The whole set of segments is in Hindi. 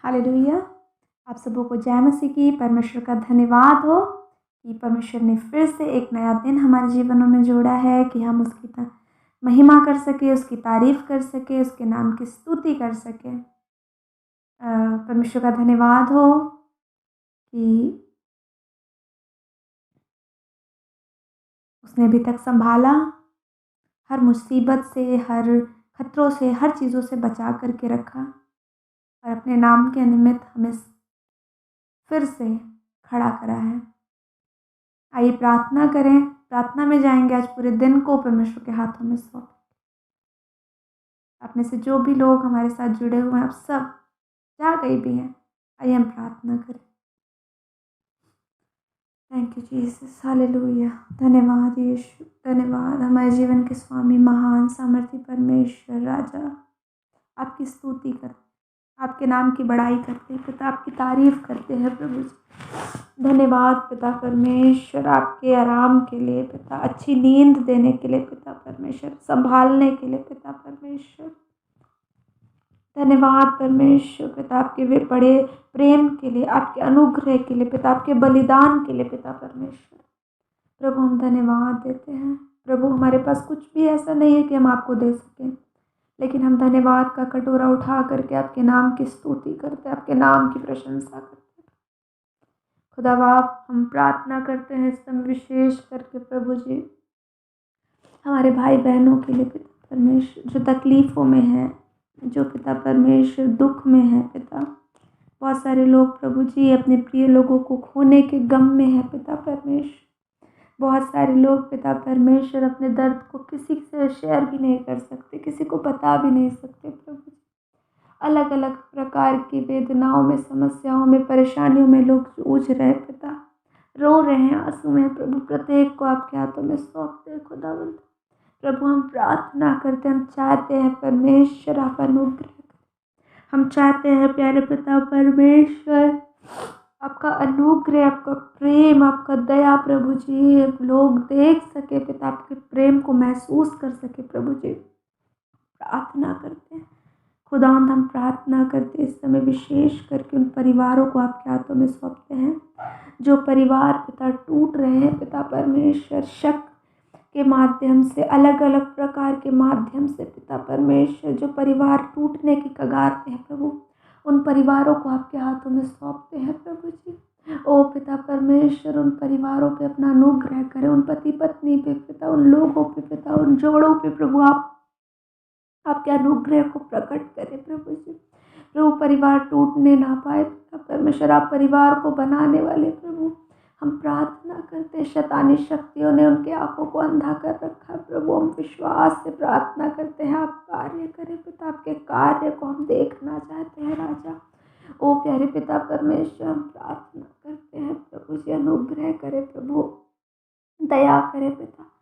हालेलुया। आप सबों को जय मसीह की। परमेश्वर का धन्यवाद हो कि परमेश्वर ने फिर से एक नया दिन हमारे जीवनों में जोड़ा है कि हम उसकी महिमा कर सके, उसकी तारीफ़ कर सके, उसके नाम की स्तुति कर सके। परमेश्वर का धन्यवाद हो कि उसने अभी तक संभाला, हर मुसीबत से, हर खतरों से, हर चीज़ों से बचा करके रखा और अपने नाम के निमित्त हमें फिर से खड़ा करा है। आइए प्रार्थना करें। प्रार्थना में जाएंगे। आज पूरे दिन को परमेश्वर के हाथों में सौंप। आप में से जो भी लोग हमारे साथ जुड़े हुए हैं, आप सब जहाँ कहीं भी हैं, आइए हम प्रार्थना करें। Thank you Jesus, hallelujah. धन्यवाद यीशु, धन्यवाद हमारे जीवन के स्वामी, महान सामर्थी परमेश्वर राजा। आपकी स्तुति करते, आपके नाम की बड़ाई करते हैं पिता, आपकी तारीफ करते हैं प्रभु जी। धन्यवाद पिता परमेश्वर, आपके आराम के लिए पिता, अच्छी नींद देने के लिए पिता परमेश्वर, संभालने के लिए पिता परमेश्वर। धन्यवाद परमेश्वर पिता, आपके वे बड़े प्रेम के लिए, आपके अनुग्रह के लिए पिता, आपके बलिदान के लिए पिता परमेश्वर। प्रभु हम धन्यवाद देते हैं प्रभु। हमारे पास कुछ भी ऐसा नहीं है कि हम आपको दे सकें, लेकिन हम धन्यवाद का कटोरा उठा करके आपके नाम की स्तुति करते हैं, आपके नाम की प्रशंसा करते हैं। खुदा बाप, हम प्रार्थना करते हैं इस समय विशेष करके प्रभु जी, हमारे भाई बहनों के लिए पिता परमेश्वर, जो तकलीफ़ों में है, जो पिता परमेश्वर दुख में है पिता। बहुत सारे लोग प्रभु जी अपने प्रिय लोगों को खोने के गम में है पिता परमेश्वर। बहुत सारे लोग पिता परमेश्वर अपने दर्द को किसी से शेयर भी नहीं कर सकते, किसी को बता भी नहीं सकते प्रभु जी। अलग अलग प्रकार की वेदनाओं में, समस्याओं में, परेशानियों में लोग जूझ रहे पिता, रो रहे हैं, आंसू में प्रभु। प्रत्येक को आपके हाथों में सौंपते हैं खुदावंद। प्रभु हम प्रार्थना करते हैं, हम चाहते हैं परमेश्वर आप अनुग्रह करें। हम चाहते हैं प्यारे पिता परमेश्वर, आपका अनुग्रह, आपका प्रेम, आपका दया प्रभु जी, लोग देख सके पिता, आपके प्रेम को महसूस कर सके प्रभु जी। प्रार्थना करते हैं खुदावंद, हम प्रार्थना करते इस समय विशेष करके उन परिवारों को आपके हाथों में सौंपते हैं, जो परिवार पिता टूट रहे हैं पिता परमेश्वर, शक के माध्यम से, अलग अलग प्रकार के माध्यम से पिता परमेश्वर, जो परिवार टूटने की कगार पे है प्रभु, उन परिवारों को आपके हाथों में सौंपते हैं प्रभु जी। ओ पिता परमेश्वर, उन परिवारों पे अपना अनुग्रह करें, उन पति पत्नी पे पिता, उन लोगों पे पिता, उन जोड़ों पे प्रभु आप आपके अनुग्रह को प्रकट करें प्रभु जी। प्रभु परिवार टूटने ना पाए पिता परमेश्वर, आप परिवार को बनाने वाले प्रभु। हम प्रार्थना करते, शैतानी शक्तियों ने उनके आंखों को अंधा कर रखा प्रभु। हम विश्वास से प्रार्थना करते हैं, आप कार्य करें पिता, आपके कार्य को हम देखना चाहते हैं राजा। ओ प्यारे पिता परमेश्वर, हम प्रार्थना करते हैं प्रभु जी, अनुग्रह करें प्रभु, दया करें पिता।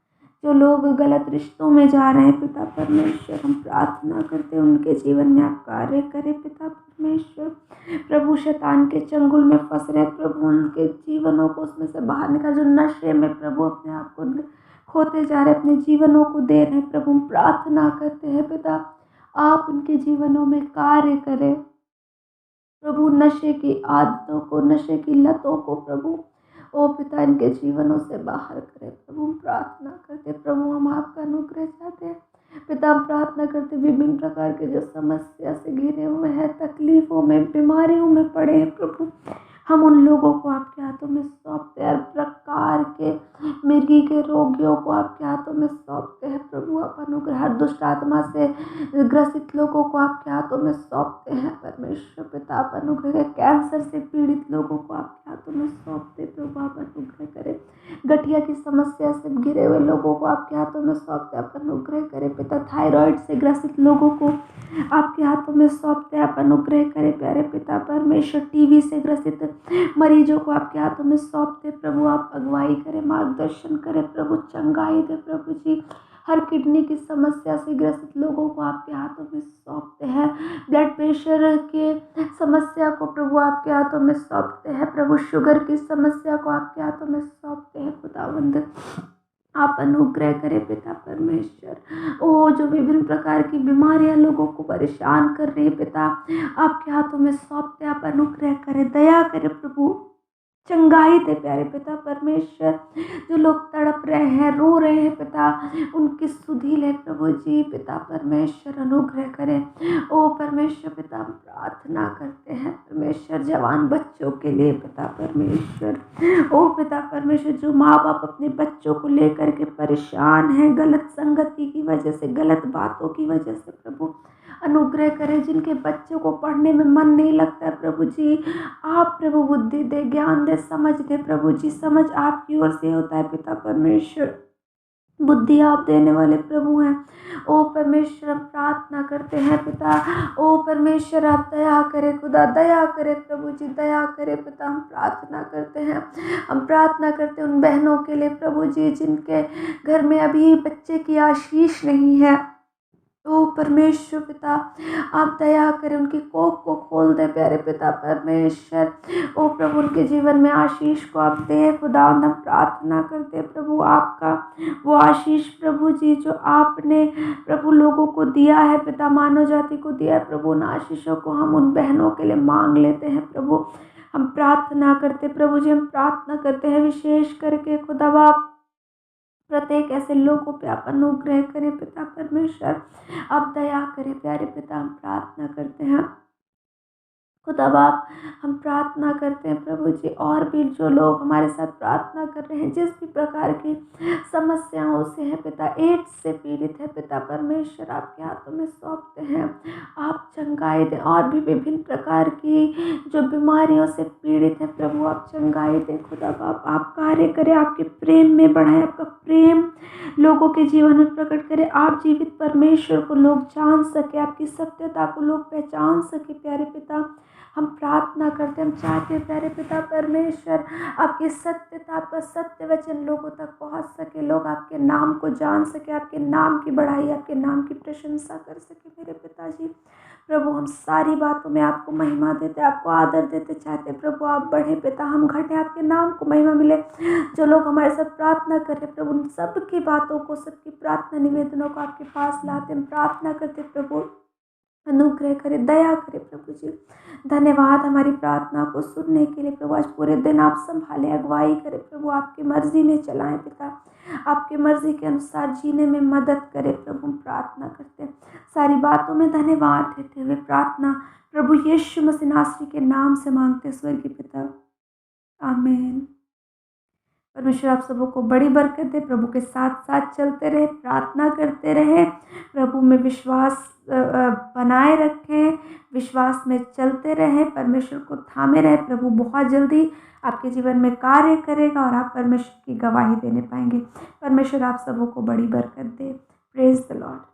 जो लोग गलत रिश्तों में जा रहे हैं पिता परमेश्वर, हम प्रार्थना करते हैं उनके जीवन में आप कार्य करें पिता परमेश्वर। प्रभु शैतान के चंगुल में फंस रहे प्रभु, उनके जीवनों को उसमें से बाहर निकाल, जो नशे में प्रभु अपने आप को खोते जा रहे, अपने जीवनों को दे रहे प्रभु, हम प्रार्थना करते हैं पिता, आप उनके जीवनों में कार्य करें प्रभु। नशे की आदतों को, नशे की लतों को प्रभु ओ पिता इनके जीवनों से बाहर करें प्रभु। हम प्रार्थना करते प्रभु, हम आपका अनुग्रह चाहते हैं पिता। हम प्रार्थना करते विभिन्न प्रकार के जो समस्या से घिरे हुए हैं, तकलीफ़ों में, बीमारियों में पड़े हैं प्रभु, हम उन लोगों को आपके हाथों में सौंपते हैं। हर प्रकार के मिर्गी के रोगियों को आपके हाथों में सौंपते हैं प्रभु, आप अनुग्रह। हर दुष्ट आत्मा से ग्रसित लोगों को आपके हाथों में सौंपते हैं परमेश्वर पिता, आप अनुग्रह। कैंसर से पीड़ित लोगों को आपके हाथों में सौंपते प्रभु, आप अनुग्रह करें। गठिया की समस्या से घिरे हुए लोगों को आपके हाथों में सौंपते, आप अनुग्रह करें पिता। थायराइड से ग्रसित लोगों को आपके हाथों में सौंपते, आप अनुग्रह करें प्यारे पिता परमेश्वर। टीबी से ग्रसित मरीजों को आपके हाथों में सौंपते प्रभु, आप अगुवाई करें, मार्गदर्शन करें प्रभु, चंगाई दे प्रभु जी। हर किडनी की समस्या से ग्रसित लोगों को आपके हाथों में सौंपते हैं। ब्लड प्रेशर के समस्या को प्रभु आपके हाथों में सौंपते हैं प्रभु। शुगर की समस्या को आपके हाथों में सौंपते हैं खुदावंद। आप अनुग्रह करें पिता परमेश्वर। ओ जो विभिन्न प्रकार की बीमारियां लोगों को परेशान कर रही है पिता, आपके हाथों में सौंपते आप अनुग्रह करें, दया करें प्रभु, चंगाई दे प्यारे पिता परमेश्वर। जो लोग तड़प रहे हैं, रो रहे हैं पिता, उनकी सुधि ले प्रभु जी पिता परमेश्वर, अनुग्रह करें। ओ परमेश्वर पिता, हम प्रार्थना करते हैं परमेश्वर जवान बच्चों के लिए पिता परमेश्वर। ओ पिता परमेश्वर, जो माँ बाप अपने बच्चों को लेकर के परेशान हैं गलत संगति की वजह से, गलत बातों की वजह से प्रभु, अनुग्रह करें। जिनके बच्चों को पढ़ने में मन नहीं लगता है प्रभु जी, आप प्रभु बुद्धि दे, ज्ञान दे, समझ दे प्रभु जी। समझ आपकी ओर से होता है पिता परमेश्वर, बुद्धि आप देने वाले प्रभु हैं। ओ परमेश्वर, हम प्रार्थना करते हैं पिता। ओ परमेश्वर, आप दया करें खुदा, दया करें प्रभु जी, दया करें पिता। हम प्रार्थना करते हैं, हम प्रार्थना करते हैं उन बहनों के लिए प्रभु जी जिनके घर में अभी बच्चे की आशीष नहीं है। ओ परमेश्वर पिता, आप दया करें, उनकी कोख को खोल दें प्यारे पिता परमेश्वर। ओ प्रभु, उनके जीवन में आशीष को आप दें खुदा। हम प्रार्थना करते हैं प्रभु, आपका वो आशीष प्रभु जी जो आपने प्रभु लोगों को दिया है पिता, मानव जाति को दिया है प्रभु, उन आशीषों को हम उन बहनों के लिए मांग लेते हैं प्रभु। हम प्रार्थना करते प्रभु जी, हम प्रार्थना करते हैं विशेष करके खुदा बाप, प्रत्येक ऐसे लोगों पे आप अनुग्रह करें पिता परमेश्वर, आप दया करें प्यारे पिता। हम प्रार्थना करते हैं खुदा बाप, हम प्रार्थना करते हैं प्रभु जी, और भी जो लोग हमारे साथ प्रार्थना कर रहे हैं जिस भी प्रकार की समस्याओं से है पिता, एड्स से पीड़ित है पिता परमेश्वर, आपके हाथों में सौंपते हैं, आप चंगाई दें। और भी विभिन्न प्रकार की जो बीमारियों से पीड़ित है प्रभु, आप चंगाई दें खुदा बाप। आप कार्य करें, आपके प्रेम में बढ़ाएं, आपका प्रेम लोगों के जीवन में प्रकट करें। आप जीवित परमेश्वर को लोग जान सके, आपकी सत्यता को लोग पहचान सके प्यारे पिता। हम प्रार्थना करते, हम चाहते हैं प्यारे पिता परमेश्वर, आपकी सत्यता, आपका सत्य वचन लोगों तक पहुंच सके, लोग आपके नाम को जान सके, आपके नाम की बढ़ाई, आपके नाम की प्रशंसा कर सके मेरे पिताजी। प्रभु, हम सारी बातों में आपको महिमा देते, आपको आदर देते चाहते प्रभु, आप बढ़े पिता, हम घटे, आपके नाम को महिमा मिले। जो लोग हमारे साथ प्रार्थना कर रहे प्रभु, उन सबकी बातों को, सबकी प्रार्थना निवेदनों को आपके पास लाते, हम प्रार्थना करते प्रभु, अनुग्रह करे, दया करे प्रभु जी। धन्यवाद हमारी प्रार्थना को सुनने के लिए प्रभु। आज पूरे दिन आप संभाले, अगुवाई करे प्रभु, आपकी मर्जी में चलाएं पिता, आपकी मर्जी के अनुसार जीने में मदद करे प्रभु। हम प्रार्थना करते हैं, सारी बातों में धन्यवाद देते हुए प्रार्थना प्रभु यीशु मसीह नासरी के नाम से मांगते स्वर्गीय पिता, आमीन। परमेश्वर आप सबों को बड़ी बरकत दे, प्रभु के साथ साथ चलते रहे, प्रार्थना करते रहे, प्रभु में विश्वास बनाए रखें, विश्वास में चलते रहें, परमेश्वर को थामे रहे। प्रभु बहुत जल्दी आपके जीवन में कार्य करेगा और आप परमेश्वर की गवाही देने पाएंगे। परमेश्वर आप सबों को बड़ी बरकत दे। Praise the Lord.